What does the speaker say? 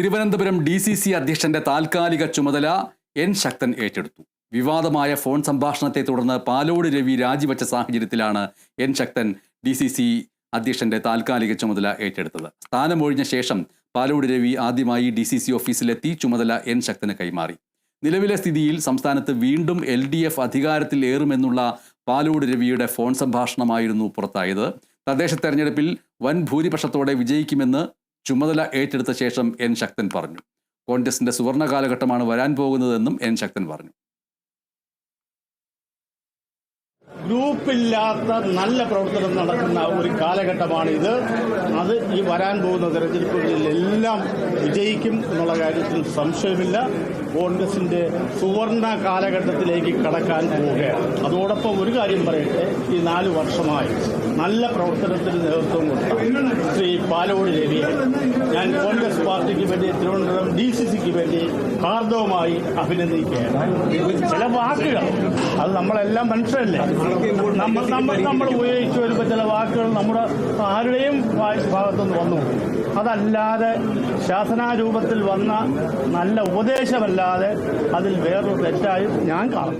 Thiruvananthapuram DCC അധ്യക്ഷന്റെ താൽക്കാലിക ചുമതല N ശക്തൻ ഏറ്റെടുത്തു. വിവാദമായ ഫോൺ സംഭാഷണത്തെ തുടർന്ന് പാലോട് രവി രാജിവെച്ച സാഹചര്യത്തിലാണ് എൻ ശക്തൻ DCC അധ്യക്ഷന്റെ താൽക്കാലിക ചുമതല ഏറ്റെടുത്തത്. സ്ഥാനമൊഴിഞ്ഞ ശേഷം പാലോട് രവി ആദ്യമായി DCC ഓഫീസിലെത്തി ചുമതല എൻ ശക്തന് കൈമാറി. നിലവിലെ സ്ഥിതിയിൽ സംസ്ഥാനത്ത് വീണ്ടും LDF അധികാരത്തിൽ ഏറുമെന്നുള്ള പാലോട് രവിയുടെ ഫോൺ സംഭാഷണമായിരുന്നു പുറത്തായത്. തദ്ദേശ തെരഞ്ഞെടുപ്പിൽ വൻ ഭൂരിപക്ഷത്തോടെ വിജയിക്കുമെന്ന് ചുമതല ഏറ്റെടുത്ത ശേഷം എൻ ശക്തൻ പറഞ്ഞു. കോൺഗ്രസിന്റെ സുവർണ കാലഘട്ടമാണ് വരാൻ പോകുന്നതെന്നും എൻ ശക്തൻ പറഞ്ഞു. ഗ്രൂപ്പില്ലാത്ത നല്ല പ്രവർത്തനം നടക്കുന്ന ഒരു കാലഘട്ടമാണിത്. അത് ഈ വരാൻ പോകുന്ന തെരഞ്ഞെടുപ്പുകളിലെല്ലാം വിജയിക്കും എന്നുള്ള കാര്യത്തിൽ സംശയമില്ല. കോൺഗ്രസിന്റെ സുവർണ കാലഘട്ടത്തിലേക്ക് കടക്കാൻ പോവുകയാണ്. അതോടൊപ്പം ഒരു കാര്യം പറയട്ടെ, ഈ 4 വർഷമായി നല്ല പ്രവർത്തനത്തിന് നേതൃത്വം കൊടുത്ത ശ്രീ പാലോട് രവിയെ ഞാൻ കോൺഗ്രസ് പാർട്ടിക്ക് വേണ്ടി തിരുവനന്തപുരം DCCക്ക് വേണ്ടി ഹാർദവമായി അഭിനന്ദിക്കുകയാണ്. ചില വാക്കുകൾ അത് നമ്മളെല്ലാം മനുഷ്യരല്ലേ, നമ്മൾ ഉപയോഗിച്ചു വരുമ്പോൾ ചില വാക്കുകൾ നമ്മുടെ ആരുടെയും ഭാഗത്തുനിന്ന് വന്നു. അതല്ലാതെ ശാസനാരൂപത്തിൽ വന്ന നല്ല ഉപദേശമല്ലാതെ അതിൽ വേറൊരു തെറ്റായി ഞാൻ കാണുന്നു.